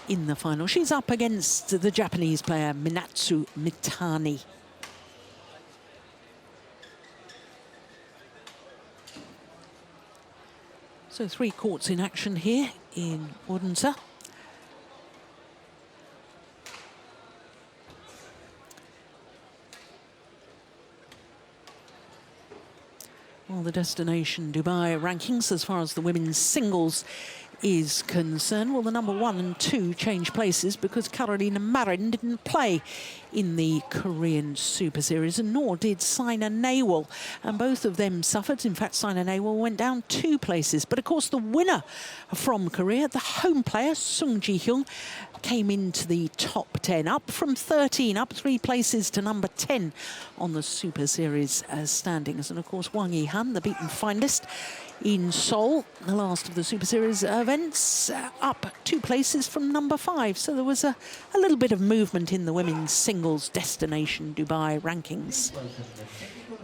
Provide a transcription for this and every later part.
in the final. She's up against the Japanese player Minatsu Mitani. So 3 courts in action here in Odense. Well, the destination Dubai rankings as far as the women's singles is concerned. Well, the number 1 and 2 change places because Karolina Marin didn't play in the Korean Super Series, and nor did Saina Nehwal. And both of them suffered. In fact, Saina Nehwal went down 2 places. But, of course, the winner from Korea, the home player, Sung Ji-hyung, came into the top 10, up from 13, up 3 places to number 10 on the Super Series standings. And, of course, Wang Yi-han, the beaten finalist in Seoul, the last of the Super Series events, up 2 places from number 5. So there was a little bit of movement in the women's singles destination Dubai rankings.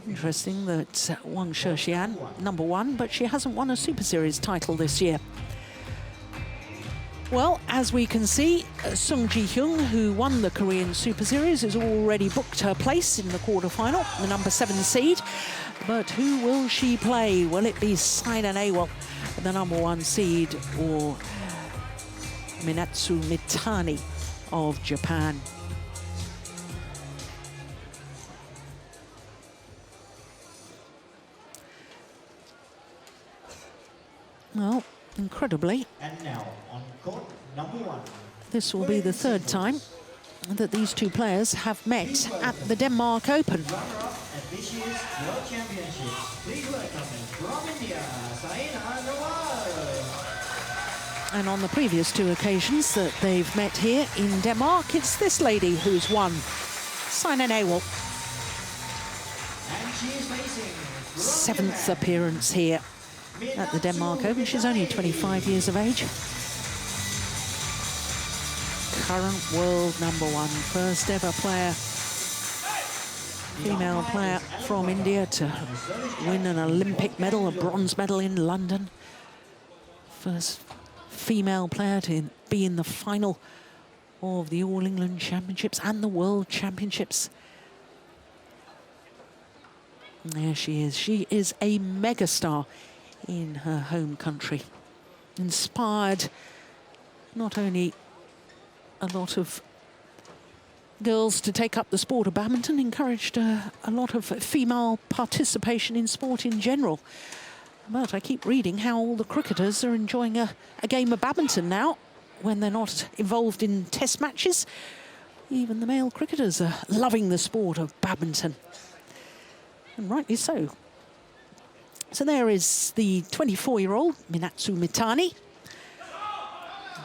Interesting that Wang Shexian, number 1, but she hasn't won a Super Series title this year. Well, as we can see, Sung Ji-hyung, who won the Korean Super Series, has already booked her place in the quarterfinal, the number 7 seed. But who will she play? Will it be Saina Nehwal, the number 1 seed, or Minatsu Mitani of Japan? Well, incredibly, and now on court number 1, this will be the 3rd time that these 2 players have met at the Denmark Open. runner-up at this year's World Championships. Please welcome from India, Saina Nehwal. And on the previous 2 occasions that they've met here in Denmark, it's this lady who's won, Saina Nehwal. And she is facing 7th appearance here at the Denmark Open. She's only 25 years of age. Current world number 1, first ever player, female player from India to win an Olympic medal, a bronze medal in London. First female player to be in the final of the All England Championships and the World Championships. There she is. She is a megastar in her home country. Inspired not only a lot of girls to take up the sport of badminton, encouraged a lot of female participation in sport in general. But I keep reading how all the cricketers are enjoying a game of badminton now when they're not involved in test matches. Even the male cricketers are loving the sport of badminton. And rightly so. So there is the 24-year-old Minatsu Mitani,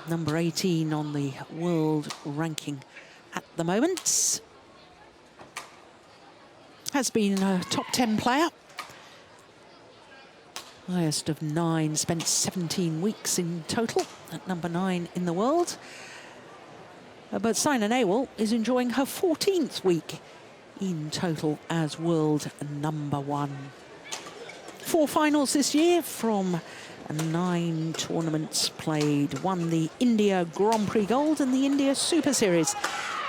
number 18 on the world ranking at the moment. Has been a top 10 player. Highest of 9, spent 17 weeks in total at number 9 in the world. But Saina Nehwal is enjoying her 14th week in total as world number 1. 4 finals this year from 9 tournaments played. Won the India Grand Prix Gold and the India Super Series.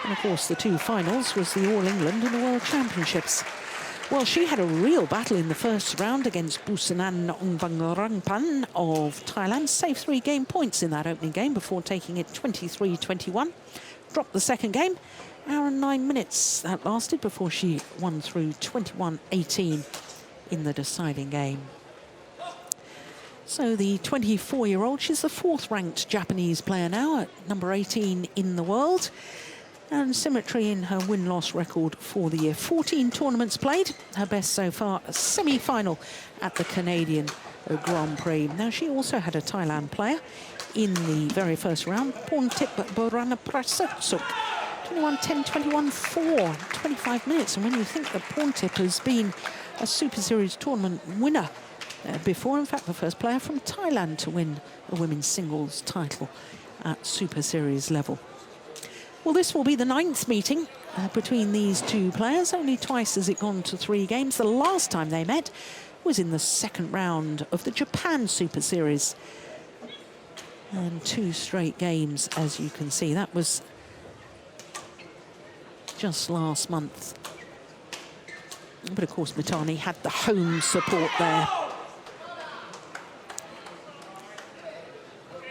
And of course the 2 finals was the All England and the World Championships. Well, she had a real battle in the first round against Busanan Ongbangrangpan of Thailand. Saved 3 game points in that opening game before taking it 23-21. Dropped the second game. Hour and 9 minutes that lasted before she won through 21-18 in the deciding game. So the 24-year-old, she's the 4th ranked Japanese player now at number 18 in the world. And symmetry in her win-loss record for the year. 14 tournaments played. Her best so far, a semi-final at the Canadian Grand Prix. Now, she also had a Thailand player in the very first round, Porntip Boranaprasatsuk. 21-10, 21-4, 25 minutes. And when you think that Porntip has been a Super Series tournament winner before, in fact, the first player from Thailand to win a women's singles title at Super Series level. Well, this will be the 9th meeting between these 2 players. Only twice has it gone to 3 games. The last time they met was in the 2nd round of the Japan Super Series. And 2 straight games, as you can see. That was just last month. But of course, Mitani had the home support there.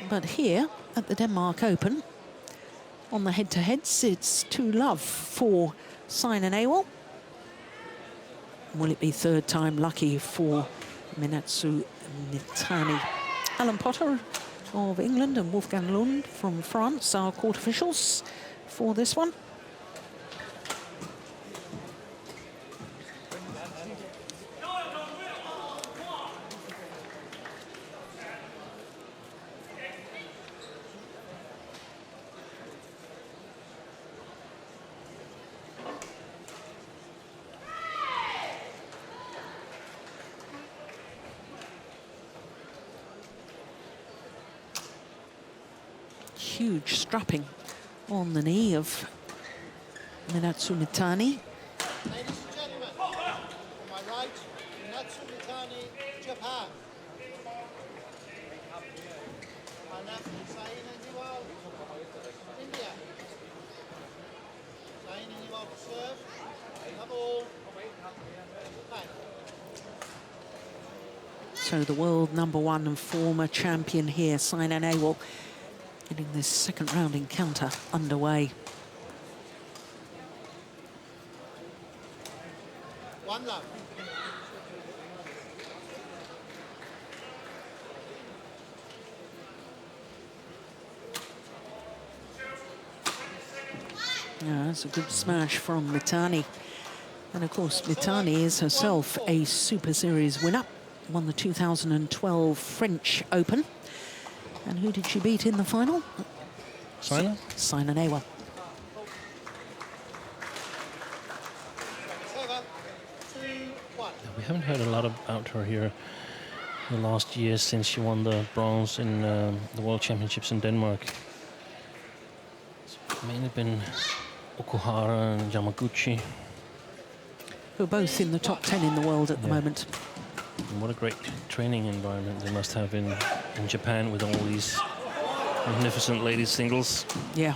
But here at the Denmark Open, on the head-to-heads, it's 2-love for Saina Nehwal. Will it be third time lucky for Minatsu Mitani? Alan Potter of England and Wolfgang Lund from France are court officials for this one. Huge strapping on the knee of Minatsu Mitani. Ladies and gentlemen, on my right, Minatsu Mitani, Japan. On my left, Saina Nehwal, India. Saina Nehwal to serve, love all, bang. So the world #1 and former champion here, Saina Nehwal, getting this second round encounter underway. 1-love. Yeah, that's a good smash from Mitani. And of course, Mitani is herself a Super Series winner. Won the 2012 French Open. And who did she beat in the final? Saina? Saina Nehwal. It's over. 2-1. We haven't heard a lot about her here the last years since she won the bronze in the World Championships in Denmark. It's mainly been Okuhara and Yamaguchi. Who are both in the top 10 in the world at the moment. And what a great training environment they must have in Japan with all these magnificent ladies singles. Yeah.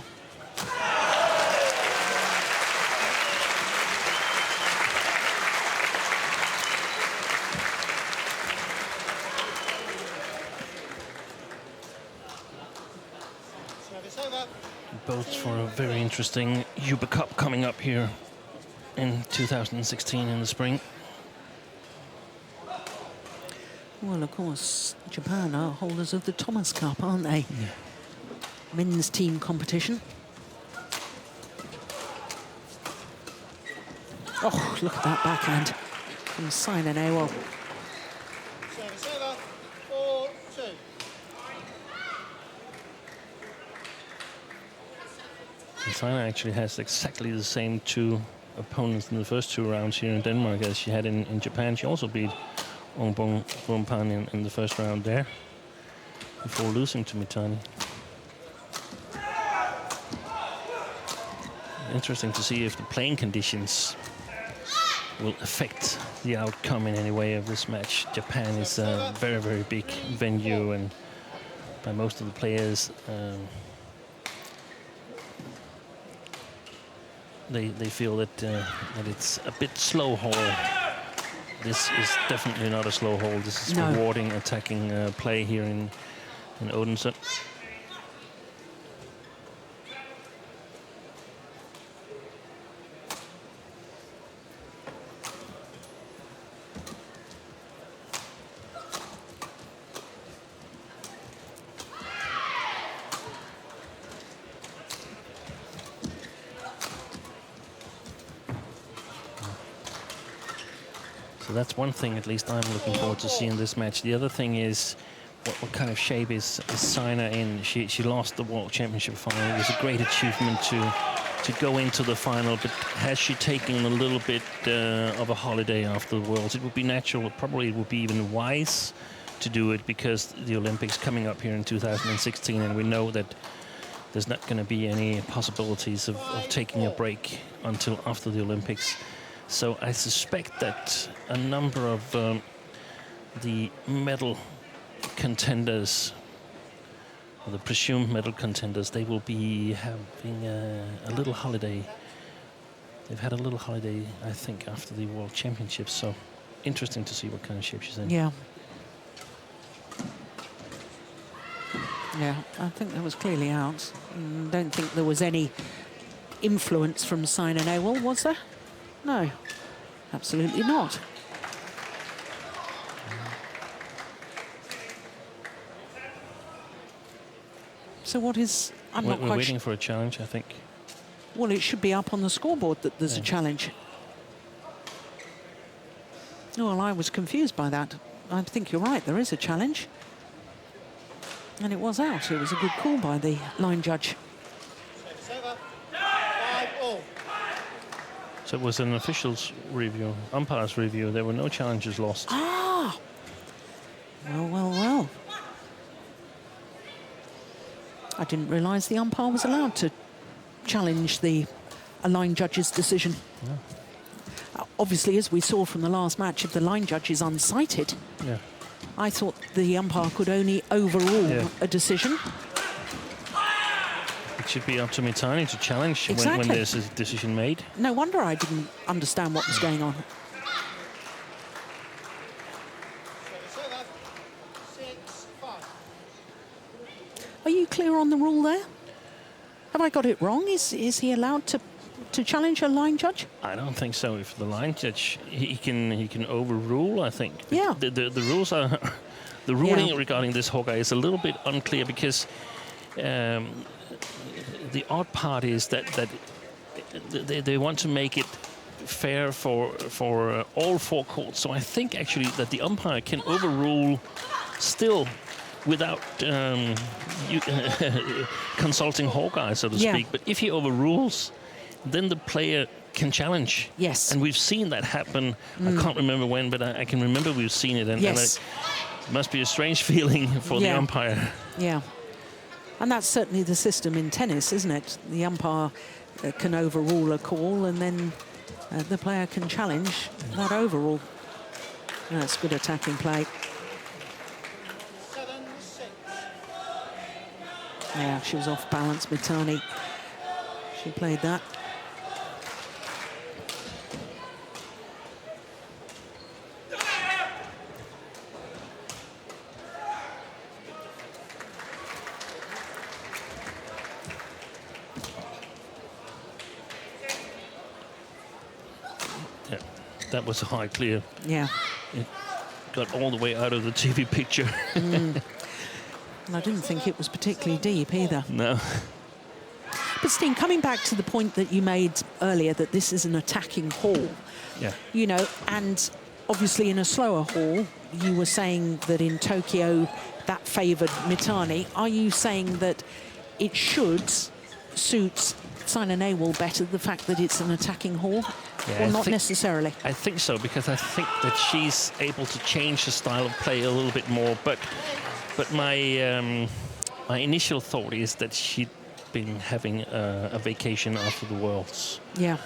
Service over. Both for a very interesting Uber Cup coming up here in 2016 in the spring. Well, of course, Japan are holders of the Thomas Cup, aren't they? Yeah. Men's team competition. Oh, look at that backhand from Saina Nehwal. Service over. 4-2. And Saina actually has exactly the same 2 opponents in the first 2 rounds here in Denmark as she had in Japan. She also beat Ongbong Rumpan in the first round there before losing to Mitani. Interesting to see if the playing conditions will affect the outcome in any way of this match. Japan is a very, very big venue, and by most of the players, they feel that it's a bit slow haul. This is definitely not a slow hole. This is rewarding attacking play here in Odense. So that's one thing, at least I'm looking forward to seeing this match. The other thing is, what kind of shape is Saina in? She lost the World Championship final. It was a great achievement to go into the final, but has she taken a little bit of a holiday after the Worlds? It would be natural, probably it would be even wise to do it, because the Olympics coming up here in 2016, and we know that there's not going to be any possibilities of taking a break until after the Olympics. So I suspect that a number of the medal contenders the presumed medal contenders, they will be having a little holiday. They've had a little holiday, I think, after the World Championships. So interesting to see what kind of shape she's in. Yeah. Yeah, I think that was clearly out. Don't think there was any influence from Saina Nehwal, was there? No, absolutely not. So what is... I'm not We're quite waiting for a challenge, I think. Well, it should be up on the scoreboard that there's a challenge. Oh, well, I was confused by that. I think you're right, there is a challenge. And it was out. It was a good call by the line judge. It's over. 5-all. So it was an official's review, umpire's review. There were no challenges lost. Ah! Well, well, well. I didn't realise the umpire was allowed to challenge a line judge's decision. Yeah. Obviously, as we saw from the last match, if the line judge is unsighted, Yeah. I thought the umpire could only overrule a decision. It should be up to Mitani to challenge when Exactly. there's a decision made. No wonder I didn't understand what was going on. So it's over. 6-5. Are you clear on the rule there? Have I got it wrong? Is he allowed to challenge a line judge? I don't think so. If the line judge, he can overrule, I think. Yeah. The rules are... The ruling Yeah. regarding this Hawkeye is a little bit unclear because the odd part is that they want to make it fair for all four courts. So I think actually that the umpire can overrule still without consulting Hawkeye, so to Yeah. speak. But if he overrules, then the player can challenge. Yes. And we've seen that happen. I can't remember when, but I can remember we've seen it. And Yes. it must be a strange feeling for the Yeah. umpire. Yeah. And that's certainly the system in tennis, isn't it? The umpire can overrule a call and then the player can challenge that overrule. That's good attacking play. 7-6. Yeah, she was off balance, Mitani. She played that. Yeah, that was a high clear. Yeah. It got all the way out of the TV picture. And I didn't think it was particularly deep either. No. But Steen, coming back to the point that you made earlier, that this is an attacking hall, Yeah. you know, and obviously in a slower hall, you were saying that in Tokyo that favoured Mitani. Are you saying that it should suit Saina Nehwal better, the fact that it's an attacking hall? Yeah, Or I not think- necessarily? I think so, because I think that she's able to change the style of play a little bit more. But my my initial thought is that she'd been having a vacation after the Worlds, Yeah.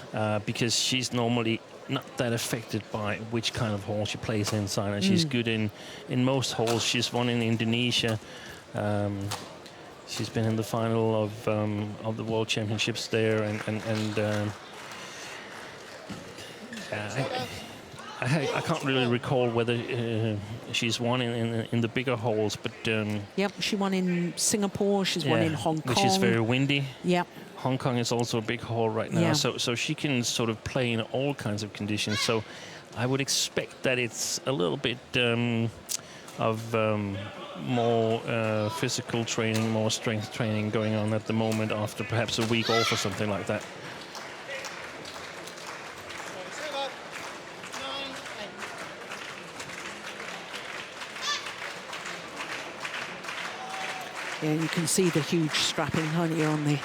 because she's normally not that affected by which kind of hall she plays in. Saina. She's good in most halls. She's won in Indonesia. She's been in the final of the World Championships there, and I can't really recall whether she's won in the bigger halls, but Yep, she won in Singapore, she's won in Hong Kong. which is very windy. Yep. Hong Kong is also a big hall right now, Yeah. so she can sort of play in all kinds of conditions. So I would expect that it's a little bit of more physical training, more strength training going on at the moment after perhaps a week off or something like that. So it's over. 9-8. Yeah, you can see the huge strapping, can't you, on the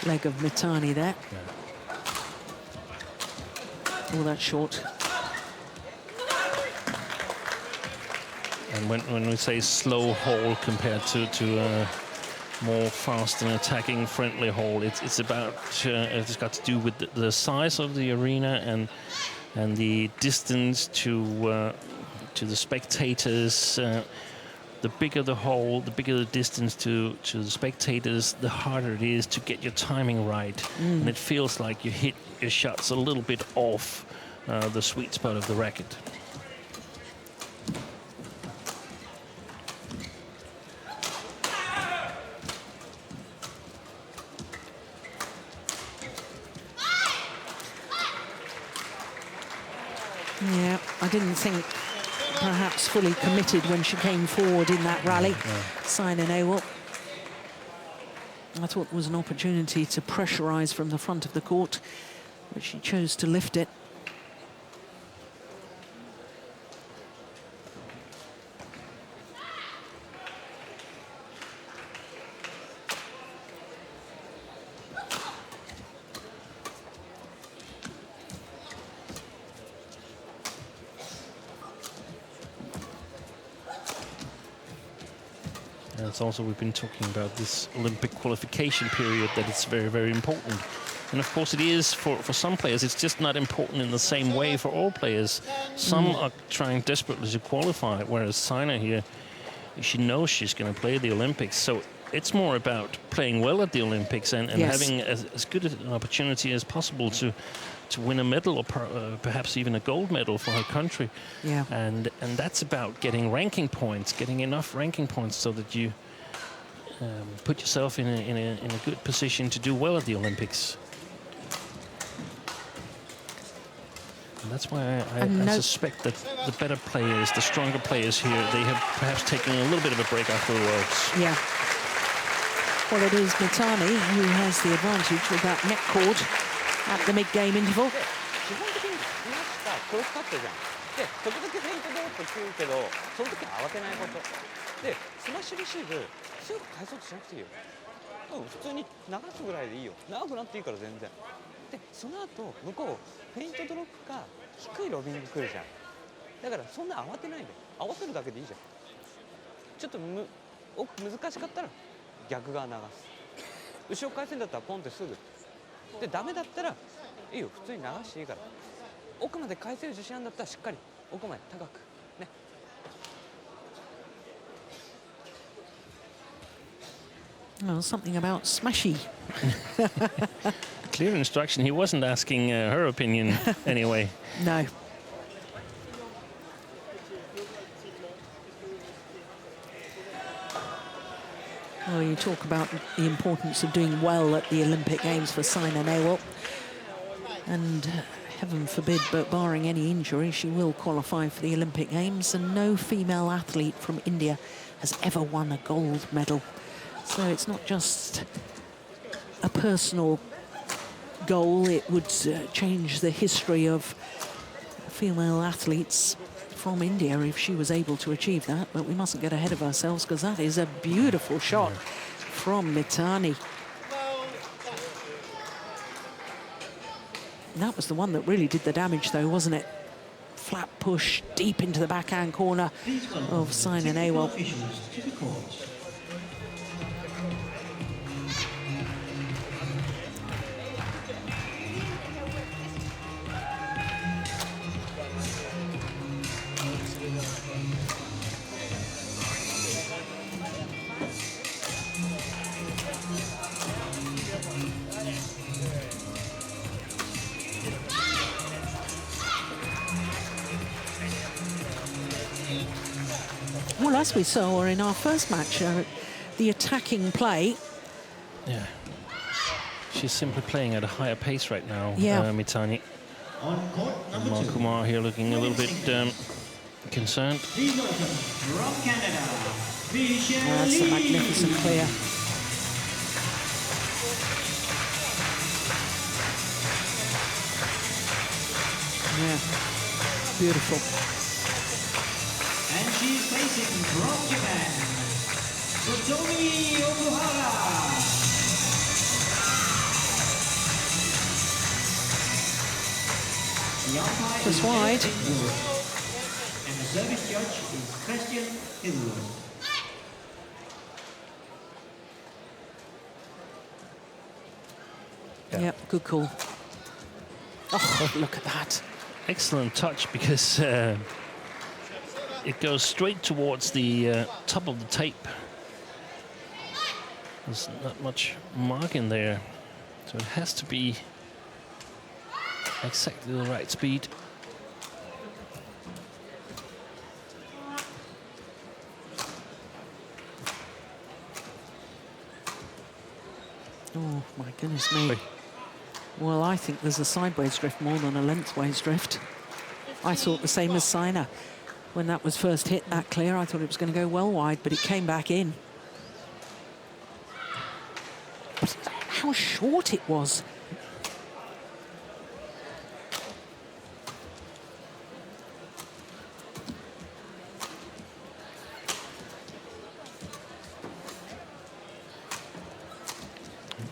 leg of Mitani there. Oh, that's short. And when we say slow hall compared to a more fast and attacking friendly hall, it's about it's got to do with the size of the arena and the distance to the spectators. the bigger the hole, the bigger the distance to the spectators, the harder it is to get your timing right. And it feels like you hit your shots a little bit off the sweet spot of the racket. Yeah, I didn't think perhaps fully committed when she came forward in that rally. Saina Nehwal. I thought there was an opportunity to pressurise from the front of the court, but she chose to lift it. And it's also, we've been talking about this Olympic qualification period, that it's very, very important. And of course it is for some players. It's just not important in the same way for all players. Some are trying desperately to qualify, whereas Saina here, she knows she's going to play the Olympics. So it's more about playing well at the Olympics and having as good an opportunity as possible to win a medal, or perhaps even a gold medal for her country. Yeah. And that's about getting ranking points, getting enough ranking points so that you put yourself in a good position to do well at the Olympics. And that's why I suspect that the better players, the stronger players here, they have perhaps taken a little bit of a break after the Worlds. Yeah. Well, it is Mitani who has the advantage with that net cord at the mid-game interval. 基本的に見ましたクロスカットじゃんで時々フェイントドロップ食うけどその時慌てないことでスマッシュレシーブすぐ返そうとしなくていいよ普通に流すぐらいでいいよ長くなっていいから全然でその後向こうフェイントドロップか低いロビング来るじゃんだからそんな慌てないで合わせるだけでいいじゃんちょっと奥難しかったら逆側流す後ろ回線だったらポンってすぐでダメだったらいいよ普通に流していいから奥まで返せる自信あるんだったらしっかり奥まで高くね Well, something about smashy. Clear instruction. He wasn't asking her opinion anyway. No. Well, you talk about the importance of doing well at the Olympic Games for Saina Nehwal. And heaven forbid, but barring any injury, she will qualify for the Olympic Games. And no female athlete from India has ever won a gold medal. So it's not just a personal goal. It would change the history of female athletes from India if she was able to achieve that. But we mustn't get ahead of ourselves, because that is a beautiful shot from Mitani. That was the one that really did the damage, though, wasn't it? Flat push deep into the backhand corner of Saina Nehwal. Well, as we saw in our first match, the attacking play. Yeah. She's simply playing at a higher pace right now, Mitani. On court number 2. Kumar here looking a little bit concerned. Please welcome from Canada, That's a magnificent clear. Yeah, beautiful. And she's facing from Japan, Tomi Okuhara. The umpire Just is wide. And the service judge is Christian Hilwood. Yeah, good call. Oh, look at that. Excellent touch, because it goes straight towards the top of the tape. There's not much mark in there, so it has to be exactly the right speed. Oh, my goodness me. Well, I think there's a sideways drift more than a lengthways drift. I thought the same as Saina. When that was first hit that clear, I thought it was going to go well wide, but it came back in. But how short it was.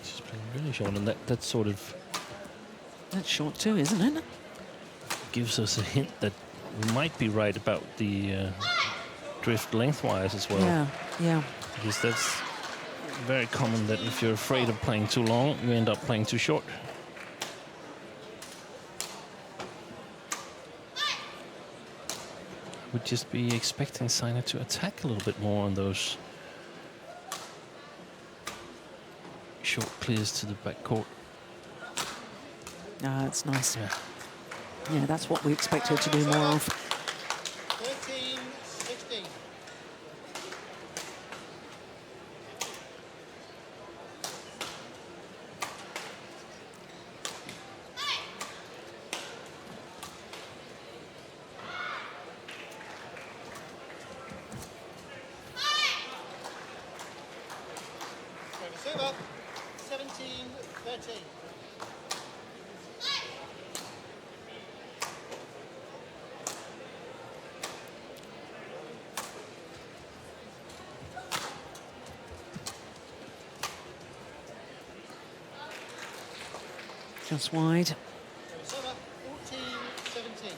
It's really short, and that sort of That's short too, isn't it? gives us a hint that we might be right about the drift lengthwise as well. Yeah, yeah. Because that's very common that if you're afraid of playing too long, you end up playing too short. Would just be expecting Saina to attack a little bit more on those short clears to the backcourt. Ah, that's nice. Yeah. Yeah, that's what we expect her to do more of. 13-16. Serve up. 17-13. Just wide. Serve up. 14-17.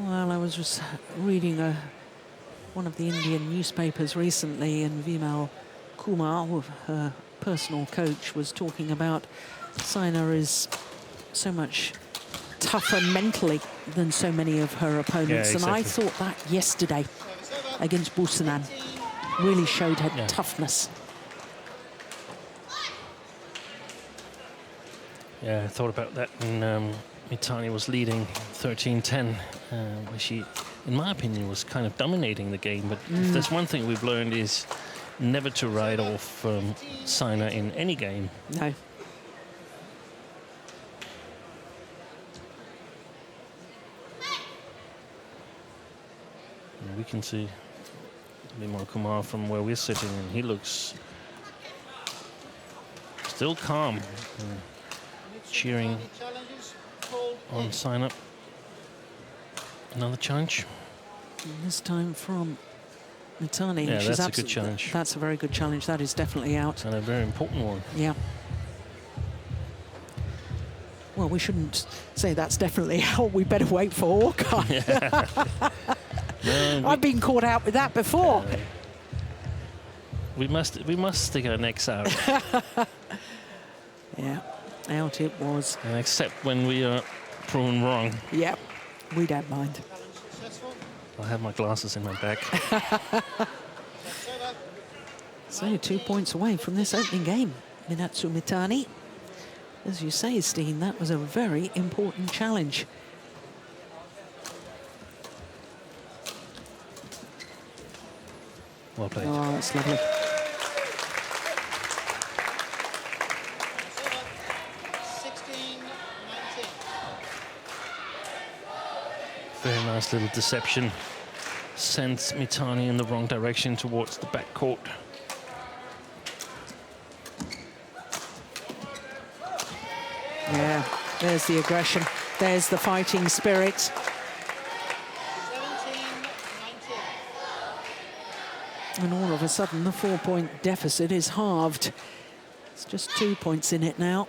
Well, I was just reading one of the Indian newspapers recently, and Vimal Kumar, her personal coach, was talking about Saina is so much tougher mentally than so many of her opponents. Yeah, And I exactly. thought that yesterday against Busanan really showed her Yeah. toughness. Yeah, I thought about that when Mitani was leading 13-10, where she, in my opinion, was kind of dominating the game. But if there's one thing we've learned is never to write off Saina in any game. No. And we can see Vimal Kumar from where we're sitting, and he looks still calm, cheering Challenges called on Saina. Another challenge. And this time from Mitani. Yeah, She's that's a good absolute- challenge. That's a very good challenge. That is definitely out. And a very important one. Yeah. Well, we shouldn't say that's definitely out. We better wait for Hawkeye. No, I've been caught out with that before. we must stick our necks out, Yeah, out it was. and except when we are proven wrong. Yep, we don't mind. challenge successful. I have my glasses in my bag. Serve up. So 2 points away from this opening game. Minatsu Mitani. As you say, Steen, that was a very important challenge. Well played. Oh, that's lovely. Serve up. 16-19. Very nice little deception. Sends Mitani in the wrong direction towards the backcourt. Yeah, there's the aggression. There's the fighting spirit. 17-19. And all of a sudden, the 4-point deficit is halved. It's just 2 points in it now.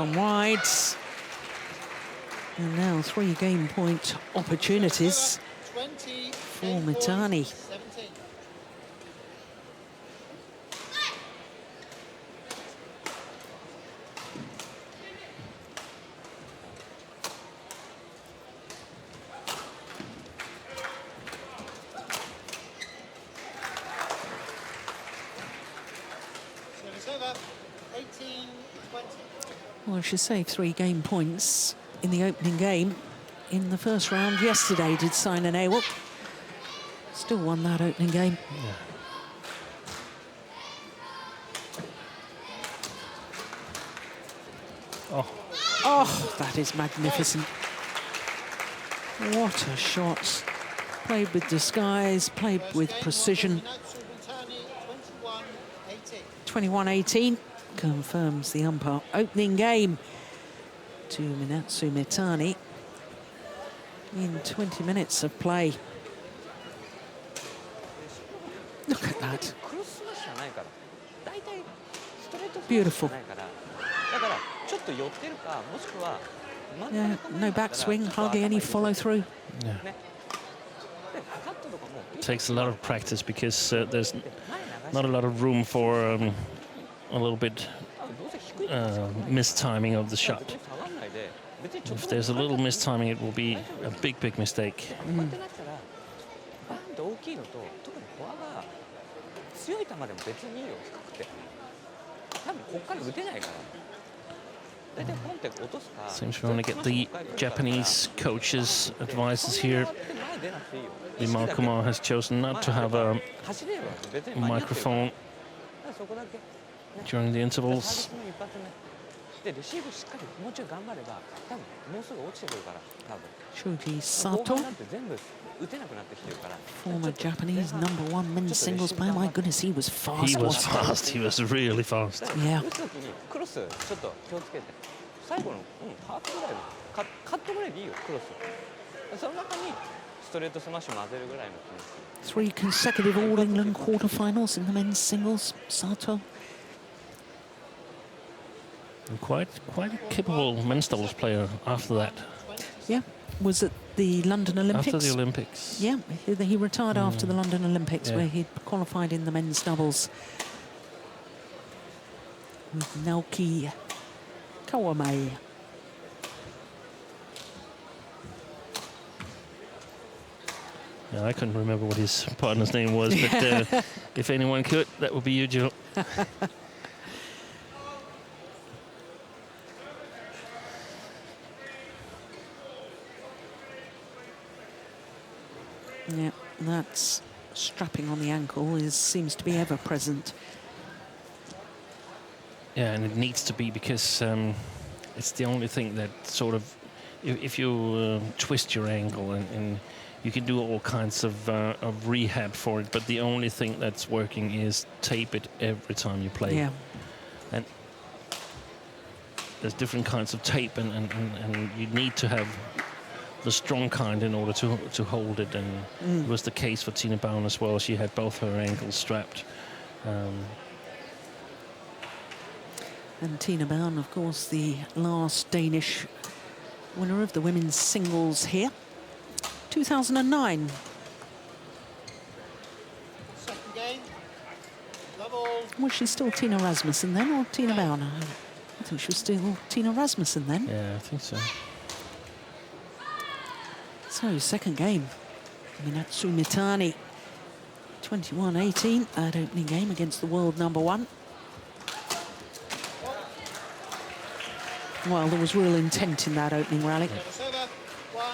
gone wide. And now 3 game point opportunities 20 for game point, Mitani. 17. Service over, 18-20. Well, she saved 3 game points in the opening game in the first round yesterday, did Saina Nehwal. Still won that opening game. Yeah. Oh, Oh, that is magnificent. What a shot. Played with disguise, played First with game precision. Minatsu Mitani, 21-18. 21-18 confirms the umpire. Opening game to Minatsu Mitani in 20 minutes of play. Look at that. クロススマッシュはないから大体ストレートスマッシュ Beautiful. じゃないからだからちょっと寄ってるかもしくは真ん Yeah, 中に構 no えたら backswing, ちょっと hardly 頭 any に follow through. yeah. ねでカットとかも Takes a lot of practice because there's 前流 not a lot of room for a little bit どうせ低いから mistiming of the 別 shot. に下がんないで別にちょっ If と there's a little mistiming, it will be a big, big mistake. こうやってなったらバーンって大きいのと特にフォアが強い球でも別にいいよ低くて多分こっから打てないから大体ポンって落とすか Seems we want to get the Japanese coaches' advices here. 前出なくていいよ Limal Kumar has chosen not to have a 走れば別に間に合ってるから microphone だからそこだけ during the サービ intervals. スの一発目でレシーブしっかりもうちょい頑張れば多分もうすぐ落ちてくるから多分 Shoji 後半 Sato, なんて全部打てなくなってきてるから former Japanese #1 men's singles player. My goodness, he was fast. He was wasn't fast. He was really fast. だから Yeah. 打つ時にクロスちょっと気をつけて最後の、ハーフぐらいのカットぐらいでいいよクロスその中にストレートスマッシュ混ぜるぐらいの気持ち 3 consecutive All England quarterfinals in the men's singles. Sato. And quite a capable men's doubles player after that. Yeah, was at the London Olympics. After the Olympics. Yeah, he retired after the London Olympics, Yeah. where he qualified in the men's doubles with Naoki Kawame. Yeah, I couldn't remember what his partner's name was, but if anyone could, that would be you, Jill. Yeah, that's strapping on the ankle seems to be ever present. Yeah, and it needs to be because it's the only thing that sort of, if you twist your ankle and you can do all kinds of rehab for it, but the only thing that's working is tape it every time you play. Yeah, And there's different kinds of tape, and you need to have the strong kind in order to hold it. And it was the case for Tina Bowen as well. She had both her ankles strapped. and Tina Bowen, of course, the last Danish winner of the women's singles here. 2009. Second game, double. Was she still Tina Rasmussen then, or Tina Bowen? I think she was still Tina Rasmussen then. Yeah, I think so. So, second game. Minatsu Mitani, 21-18, that opening game against the world #1. Well, there was real intent in that opening rally. Service over, 1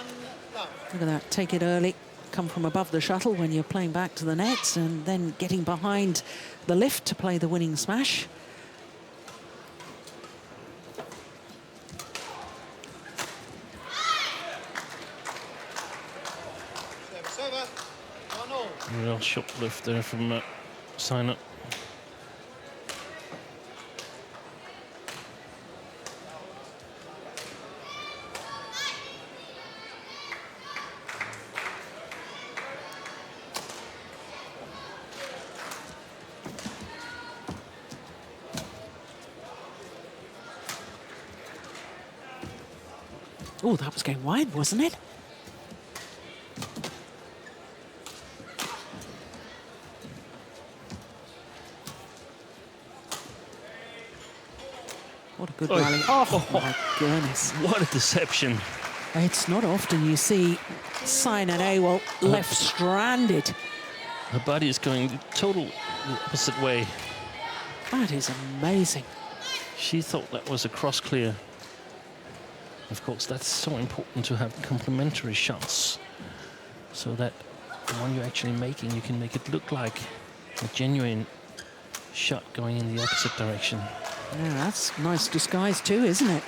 love. Look at that, take it early, come from above the shuttle when you're playing back to the nets, and then getting behind the lift to play the winning smash. Service over, 1-all. Real short lift there from Saina. Oh, that was going wide, wasn't it? What a good Oi. rally. Oh, my goodness. What a deception. It's not often you see Saina Nehwal left stranded. Her body is going the total opposite way. That is amazing. She thought that was a cross clear. Of course, that's so important to have complementary shots, so that the one you're actually making, you can make it look like a genuine shot going in the opposite direction. Yeah, that's nice disguise too, isn't it?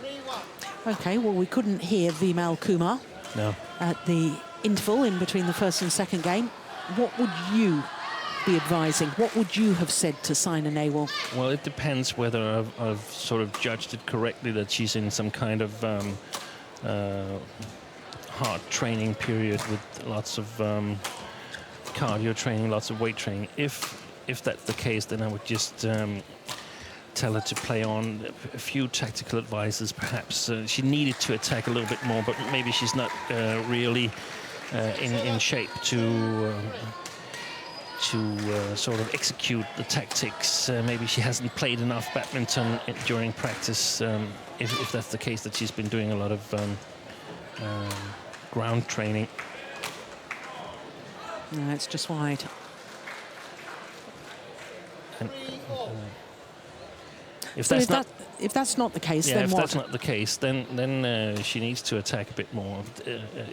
3-1. Okay, well, we couldn't hear Vimal Kumar No. at the interval in between the first and second game. What would you be advising? What would you have said to Saina Nehwal? Well, it depends whether I've sort of judged it correctly, that she's in some kind of hard training period with lots of cardio training, lots of weight training. If that's the case, then I would just tell her to play on a few tactical advices. Perhaps she needed to attack a little bit more, but maybe she's not really in shape to sort of execute the tactics. Maybe she hasn't played enough badminton during practice. If that's the case, that she's been doing a lot of ground training. No, it's just wide. And, 3-all. if So that's not if that's not the case, yeah, then if what? that's not the case, then she needs to attack a bit more,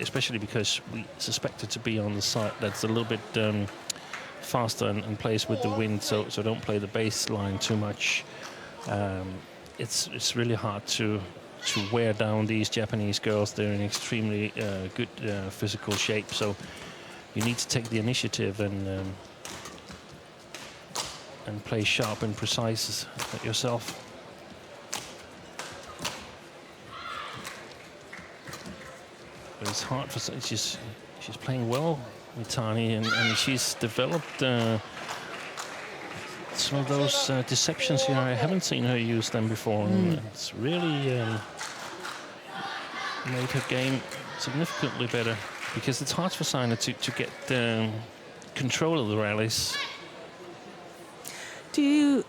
especially because we suspect her to be on the side that's a little bit faster and plays with the wind. So don't play the baseline too much. It's really hard to wear down these Japanese girls. They're in extremely good physical shape. So you need to take the initiative and play sharp and precise yourself. But it's hard for she's playing well, Mitani, and she's developed some of those deceptions here. I haven't seen her use them before, and it's really made her game significantly better, because it's hard for Saina to get control of the rallies. I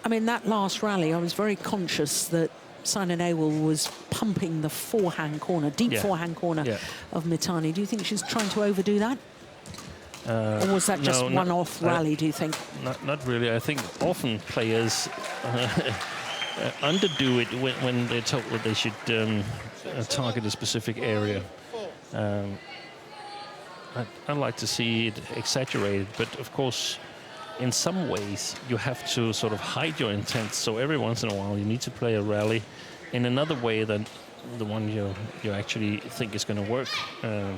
mean, that last rally, I was very conscious that Saina Nehwal was pumping the forehand corner, deep Yeah. forehand corner Yeah. of Mitani. Do you think she's trying to overdo that? Or was that just no, one-off rally, do you think? Not really. I think often players underdo it when they're told that they should target a specific area. I like to see it exaggerated, but of course, in some ways, you have to sort of hide your intent. So every once in a while, you need to play a rally in another way than the one you actually think is going to work,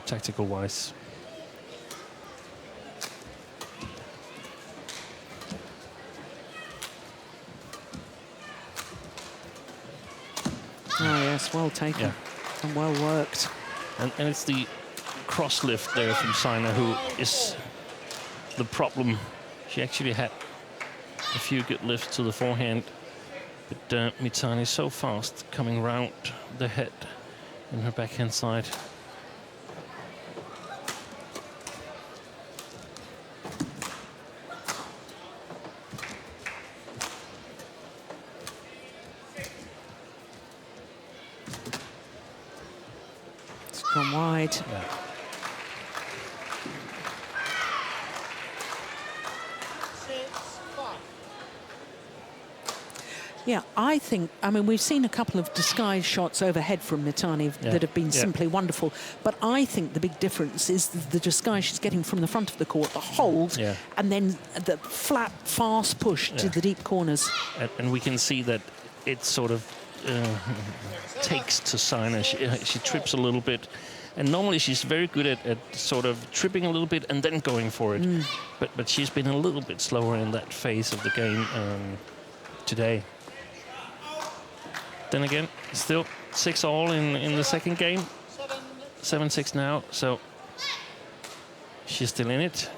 tactical-wise. Oh, yes, well taken. Yeah. And well worked. And it's the cross lift there from Saina who is the problem. She actually had a few good lifts to the forehand, but Mitani is so fast coming round the head in her backhand side. It's gone wide. Yeah. Yeah, I think, I mean, we've seen a couple of disguise shots overhead from Mitani that have been simply wonderful. But I think the big difference is the disguise she's getting from the front of the court, the hold, and then the flat, fast push to the deep corners. And we can see that it sort of takes to Saina. She trips a little bit. And normally she's very good at sort of tripping a little bit and then going for it. But she's been a little bit slower in that phase of the game today. Then again, still 6-all in the second game. 7-6 now, so she's still in it.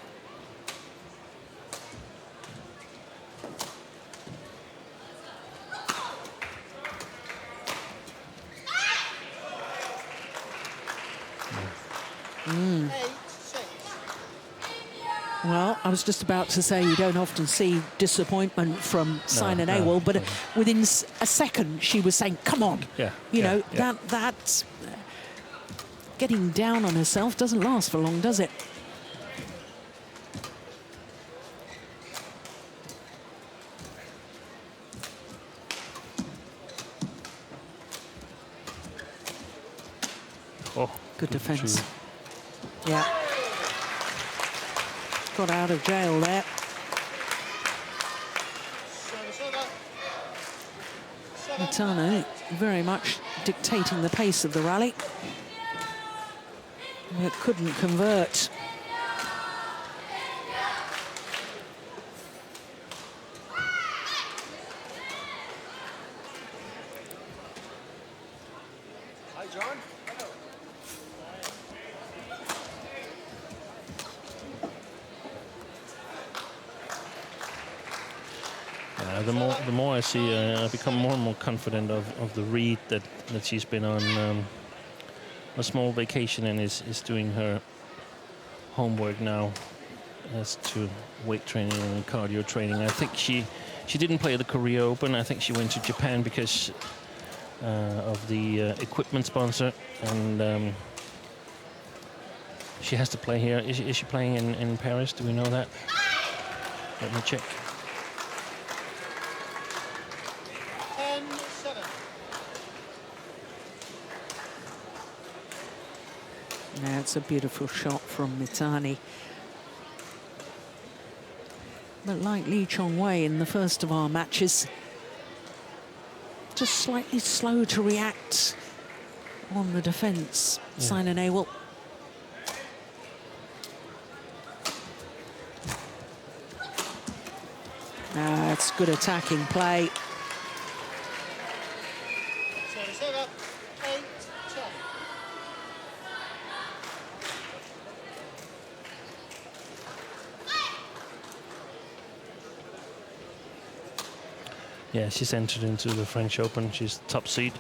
8-6. Well, I was just about to say you don't often see disappointment from Saina Nehwal, but within a second she was saying, "Come on!" Yeah, You yeah, know yeah. that's getting down on herself doesn't last for long, does it? Oh, Good defence. retrieve. Yeah. Got out of jail there. Service over. 7. Mitani very much dictating the pace of the rally. It couldn't convert. Hi, John. The more I see, I become more and more confident of the read that she's been on a small vacation and is doing her homework now as to weight training and cardio training. I think she didn't play the Korea Open. I think she went to Japan because of the equipment sponsor, and she has to play here. Is she playing in Paris? Do we know that? Let me check. 10-7. That's a beautiful shot from Mitani. But like Lee Chong-wei in the first of our matches, just slightly slow to react on the defence. Yeah. Saina Nehwal. That's good attacking play. Service over. 8-10. Yeah, she's entered into the French Open. She's top seed.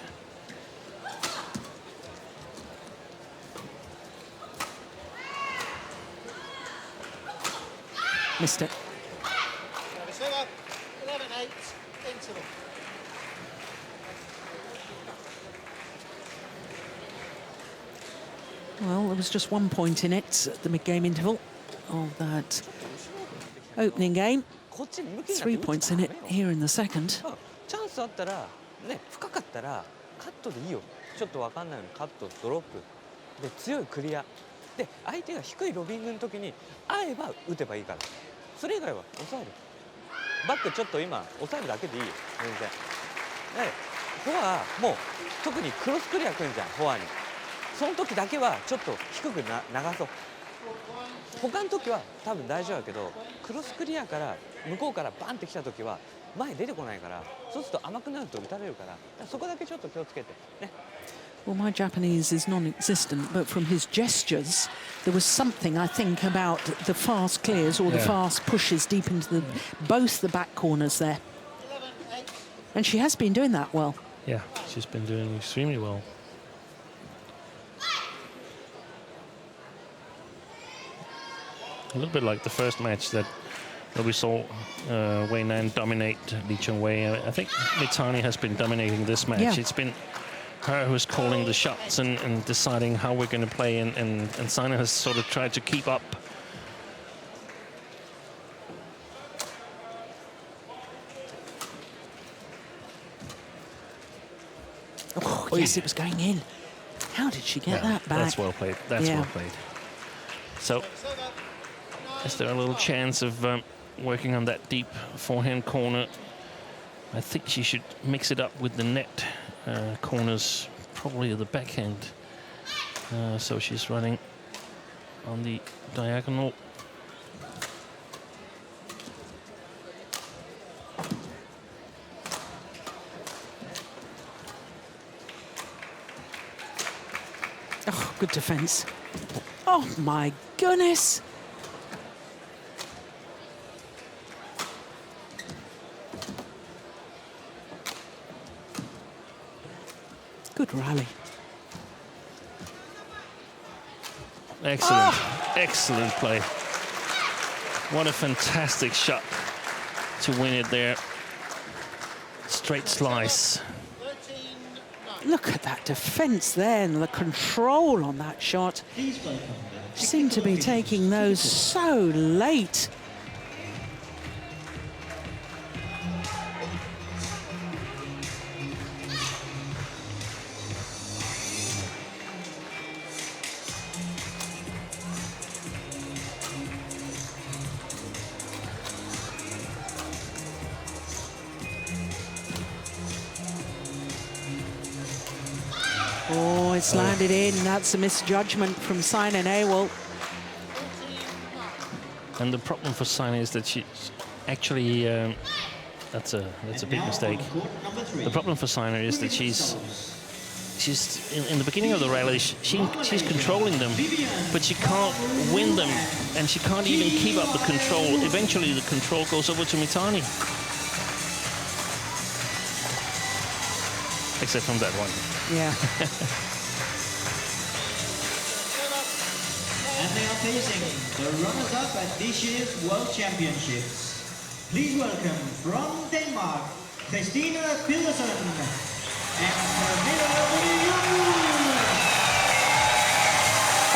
Missed it. Service over. 11-8. Interval. Well, there was just 1 point in it at the mid-game interval of that opening game. こっち向きになって 3 points in it 打つからダメよ here in the second. チャンスあったらね深かったらカットでいいよ。ちょっと分かんないようにカットドロップで強いクリアで相手が低いロビングの時に合えば打てばいいから。それ以外は抑える。バックちょっと今抑えるだけでいいよ全然。でフォアもう特にクロスクリアくんじゃんフォアに。その時だけはちょっと低く流そう。他の時は多分大丈夫だけどクロスクリアから向こうからバンって来た時は前出てこないからそうすると甘くなると打たれるからそこだけちょっと気をつけてね。 Well, my Japanese is non-existent, but from his gestures, there was something, I think, about the fast clears or the Yeah. fast pushes deep into both the back corners there. 11-8. And she has been doing that well. Yeah, she's been doing extremely well. A little bit like the first match that we saw Wei Nan dominate Lee Chong-wei. I think Mitani has been dominating this match. Yeah. It's been her who's calling the shots and deciding how we're going to play, and Saina has sort of tried to keep up. Oh, yes, it was going in. How did she get Yeah, that back? That's well played. That's Yeah. well played. So, Service over. is there a little chance of working on that deep forehand corner? I think she should mix it up with the net corners, probably the backhand. So she's running on the diagonal. Oh, good defence. Oh, my goodness. Good rally. Excellent, excellent play. What a fantastic shot to win it there. Straight slice. 13-9. Look at that defence there and the control on that shot. Please welcome the Seem to be technical taking those so late. Oh, it's landed in. That's a misjudgment from Saina Nehwal. And the problem for Saina is that she actually, that's a big mistake. The problem for Saina is that she's in the beginning of the rally, she's controlling them, but she can't win them, and she can't even keep up the control. Eventually, the control goes over to Mitani. Except from that one. Yeah. And they are facing the runners-up at this year's World Championships. Please welcome from Denmark, Christina Pedersen and Camilla Williams.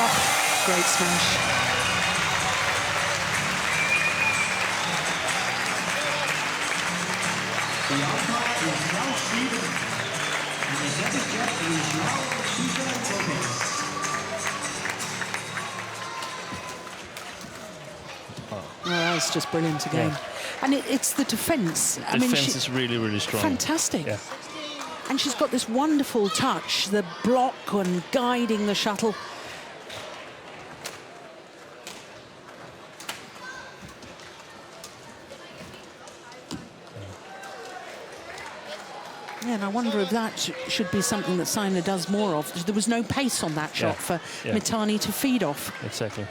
Oh, great smash. The umpire is now Sweden, and the second judge is now Susan Lopez. Oh, that's just brilliant again. Yeah. And it's the defence. I mean, Defense is really, really strong. fantastic. Yeah. And she's got this wonderful touch, the block and guiding the shuttle. Yeah, and I wonder if that should be something that Saina does more of. There was no pace on that shot for Mitani to feed off. Exactly.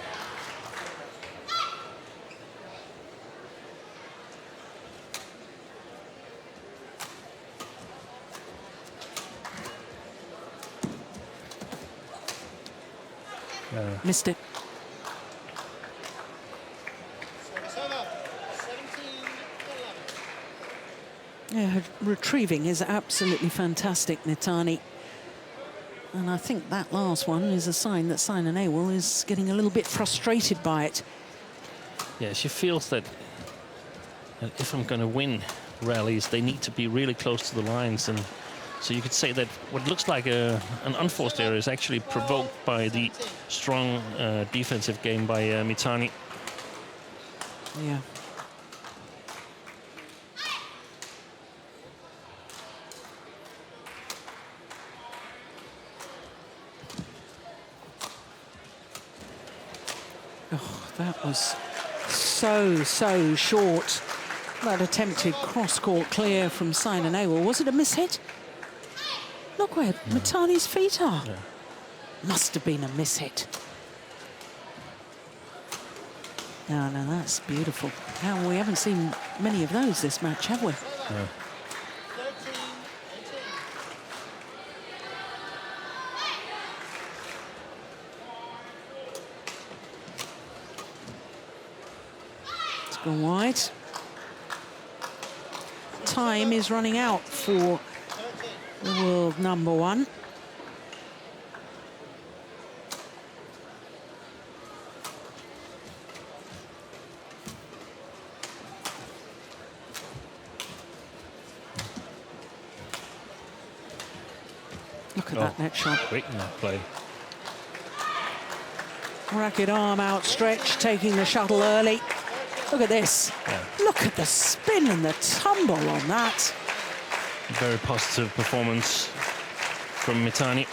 Missed it. Service over. 17-11. Yeah, her retrieving is absolutely fantastic, Mitani. And I think that last one is a sign that Saina Nehwal is getting a little bit frustrated by it. Yeah, she feels that if I'm going to win rallies, they need to be really close to the lines. And so you could say that what looks like an unforced error is actually provoked by the strong defensive game by Mitani. Yeah. Oh, that was so short. That attempted cross-court clear from Saina Nehwal. Was it a mishit? Look where Mitani's feet are. Yeah. Must have been a mishit. No, that's beautiful. Now, we haven't seen many of those this match, have we? Yeah. 13-18. It's gone wide. Time is running out for the world number one. Look at that net shot. Great net play. Racket arm outstretched, taking the shuttle early. Look at this. Yeah. Look at the spin and the tumble on that. Very positive performance from Mitani.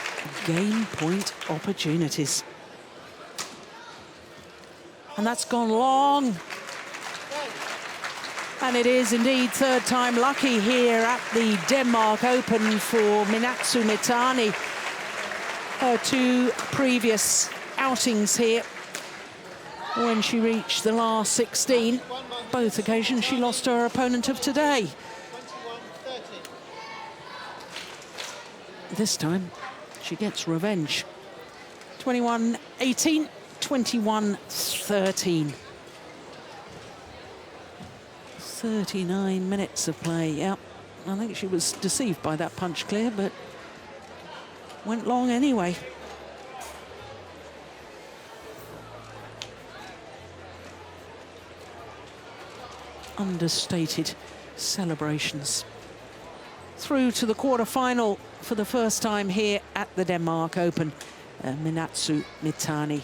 Game point opportunities. And that's gone long. And it is indeed third time lucky here at the Denmark Open for Minatsu Mitani. Her two previous outings here, when she reached the last 16, both occasions she lost to her opponent of today. 21-13. This time she gets revenge. 21-18. 21-13. 39 minutes of play, yeah. I think she was deceived by that punch clear, but went long anyway. Understated celebrations. Through to the quarter-final for the first time here at the Denmark Open, Minatsu Mitani.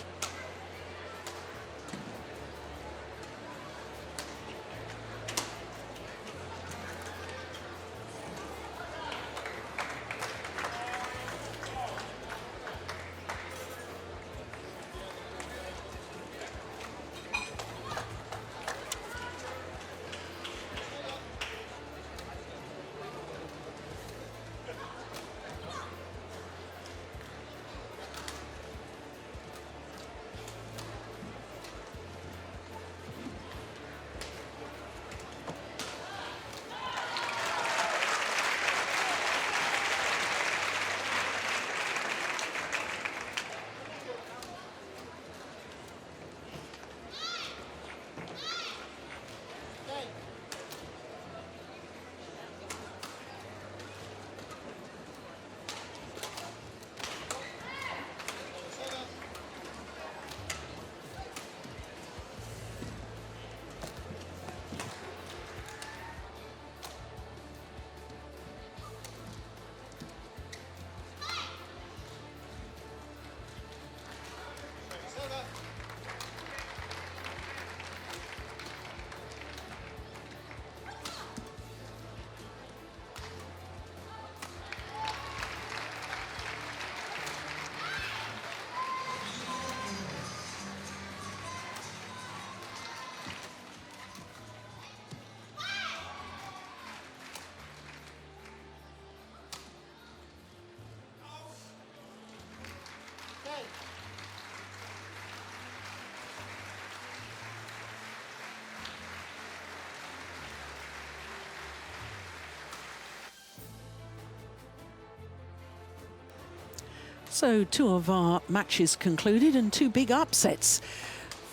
So 2 of our matches concluded and 2 big upsets.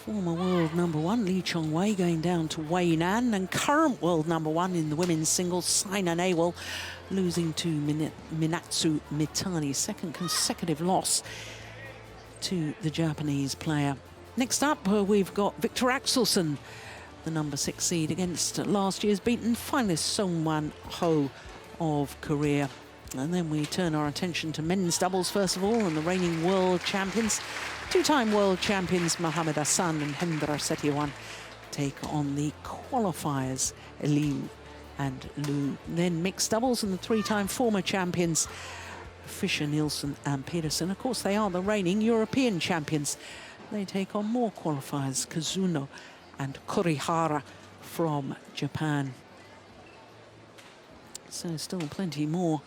Former world #1 Lee Chong-wei going down to Wei Nan, and current world #1 in the women's singles Saina Nehwal losing to Minatsu Mitani. Second consecutive loss to the Japanese player. Next up, we've got Victor Axelsen, the #6 seed, against last year's beaten finalist Song-Wan Ho of Korea. And then we turn our attention to men's doubles first of all, and the reigning world champions, 2-time world champions Mohamed Hassan and Hendra Setiawan take on the qualifiers Liu and Lu. Then mixed doubles and the 3-time former champions Fischer, Nielsen and Peterson. Of course, they are the reigning European champions. They take on more qualifiers, Kazuno and Kurihara from Japan. So still plenty more